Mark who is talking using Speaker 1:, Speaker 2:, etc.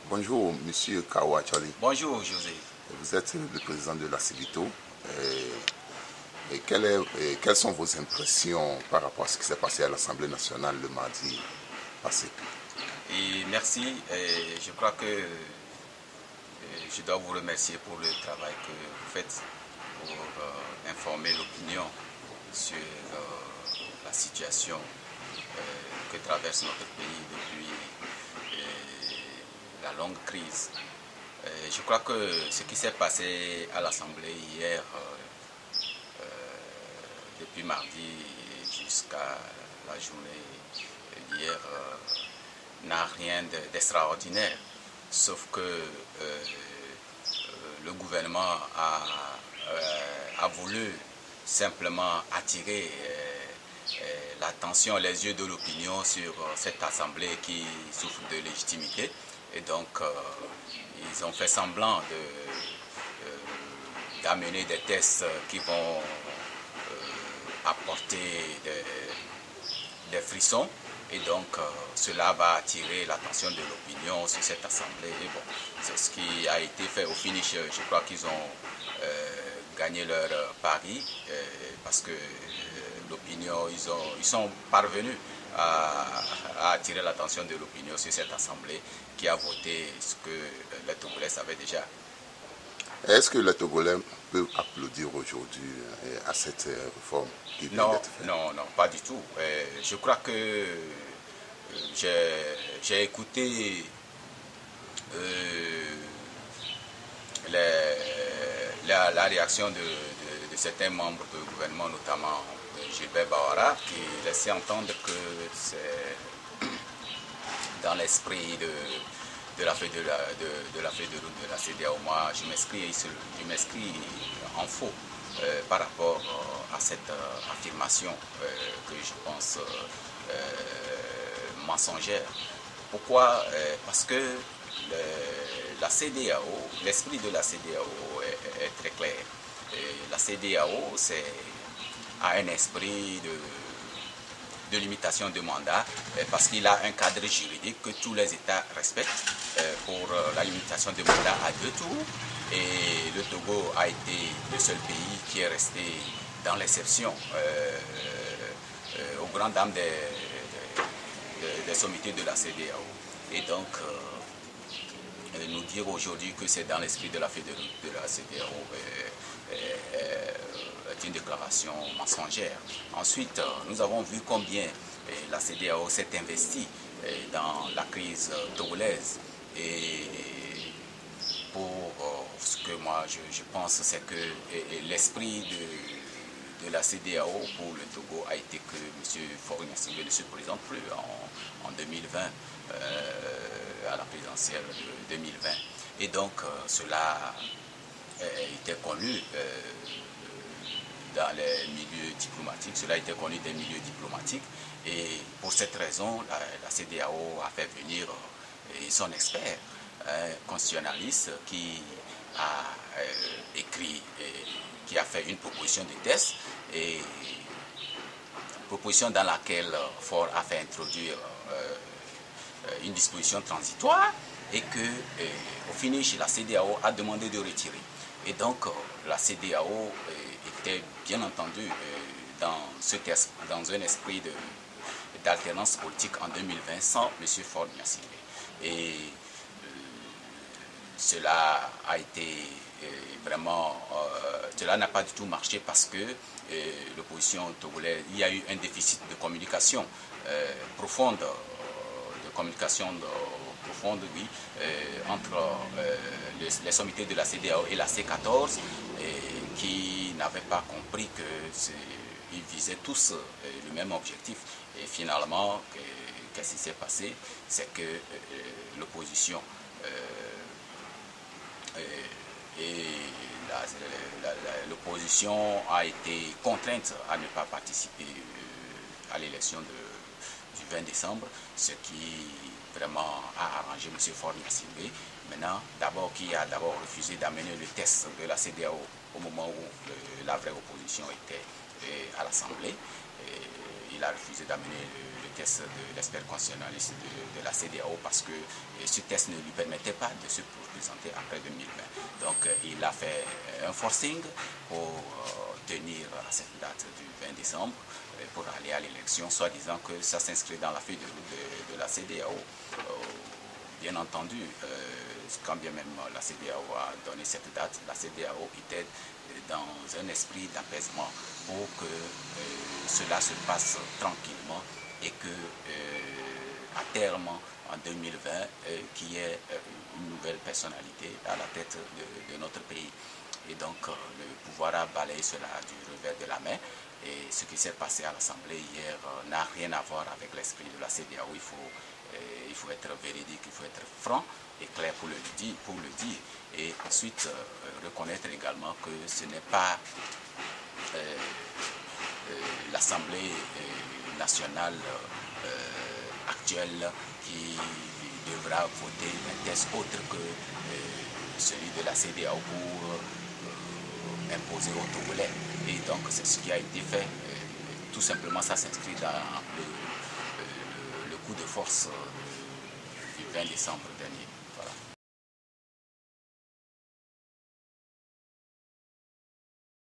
Speaker 1: Bonjour, Monsieur Kawa Chali.
Speaker 2: Bonjour, José.
Speaker 1: Vous êtes le président de la CIVITO. Quelles sont vos impressions par rapport à ce qui s'est passé à l'Assemblée nationale le mardi passé?
Speaker 2: Et merci. Je crois que je dois vous remercier pour le travail que vous faites pour informer l'opinion sur la situation que traverse notre pays depuis la longue crise. Je crois que ce qui s'est passé à l'Assemblée hier, depuis mardi jusqu'à la journée d'hier, n'a rien d'extraordinaire, sauf que le gouvernement a voulu simplement attirer l'attention, les yeux de l'opinion sur cette assemblée qui souffre de légitimité. Et donc, ils ont fait semblant d'amener des tests qui vont apporter des frissons. Et donc, cela va attirer l'attention de l'opinion sur cette assemblée. Et bon, c'est ce qui a été fait au finish. Je crois qu'ils ont gagné leur pari parce que l'opinion, ils sont parvenus à attirer l'attention de l'opinion sur cette assemblée qui a voté ce que les Togolais savaient déjà.
Speaker 1: Est-ce que les Togolais peuvent applaudir aujourd'hui à cette réforme qui vient d'être faite?
Speaker 2: Non, pas du tout. Je crois que j'ai écouté la réaction de certains membres du gouvernement, notamment Gilbert Bawara, qui laissait entendre que c'est dans l'esprit de la feuille de route de la CEDEAO. Moi, je m'inscris en faux par rapport à cette affirmation que je pense mensongère. Pourquoi? Parce que la CEDEAO, l'esprit de la CEDEAO est très clair. La CEDEAO a un esprit de limitation de mandat parce qu'il a un cadre juridique que tous les États respectent pour la limitation de mandat à 2 tours. Et le Togo a été le seul pays qui est resté dans l'exception aux grandes dames des sommités de la CEDEAO. Et donc, nous dire aujourd'hui que c'est dans l'esprit de la fédération de la CEDEAO est une déclaration mensongère. Ensuite, nous avons vu combien la CEDEAO s'est investie dans la crise togolaise. Et pour ce que moi je pense, c'est que l'esprit de la CEDEAO pour le Togo a été que M. Faure Gnassingbé ne se présente plus en 2020, à la présidentielle de 2020. Et donc cela était connu dans les milieux diplomatiques, cela était connu des milieux diplomatiques. Et pour cette raison, la CEDEAO a fait venir son expert, un constitutionnaliste qui a écrit, qui a fait une proposition de test, et proposition dans laquelle Faure a fait introduire une disposition transitoire et que au finish la CEDEAO a demandé de retirer. Et donc la CEDEAO était bien entendu dans un esprit d'alternance politique en 2020 sans M. Faure Gnassingbé. Et cela a été vraiment, cela n'a pas du tout marché parce que l'opposition togolaise, il y a eu un déficit de communication profonde, oui, entre les sommités de la CEDEAO et la C14, qui n'avaient pas compris qu'ils visaient tous le même objectif. Et finalement, qu'est-ce qui s'est passé? C'est que l'opposition l'opposition a été contrainte à ne pas participer à l'élection du 20 décembre, ce qui vraiment a arrangé M. Faure Gnassingbé. Maintenant, qui a d'abord refusé d'amener le test de la CEDEAO au moment où la vraie opposition était à l'Assemblée. Il a refusé d'amener le caisse de l'expert constitutionnaliste de la CEDEAO parce que ce test ne lui permettait pas de se présenter après 2020. Donc il a fait un forcing pour tenir à cette date du 20 décembre pour aller à l'élection, soit disant que ça s'inscrit dans la feuille de route de la CEDEAO. Bien entendu, quand bien même la CEDEAO a donné cette date, la CEDEAO était dans un esprit d'apaisement pour que cela se passe tranquillement et que à terme, en 2020, qu'il y ait une nouvelle personnalité à la tête de notre pays. Et donc le pouvoir a balayé cela du revers de la main. Et ce qui s'est passé à l'Assemblée hier n'a rien à voir avec l'esprit de la CEDEAO. Il faut être véridique, il faut être franc et clair pour le dire. Et ensuite reconnaître également que ce n'est pas l'Assemblée nationale actuelle qui devra voter un texte autre que celui de la CEDEAO pour imposer aux Togolais. Et donc c'est ce qui a été fait. Tout simplement, ça s'inscrit dans le coup de force du 20 décembre dernier.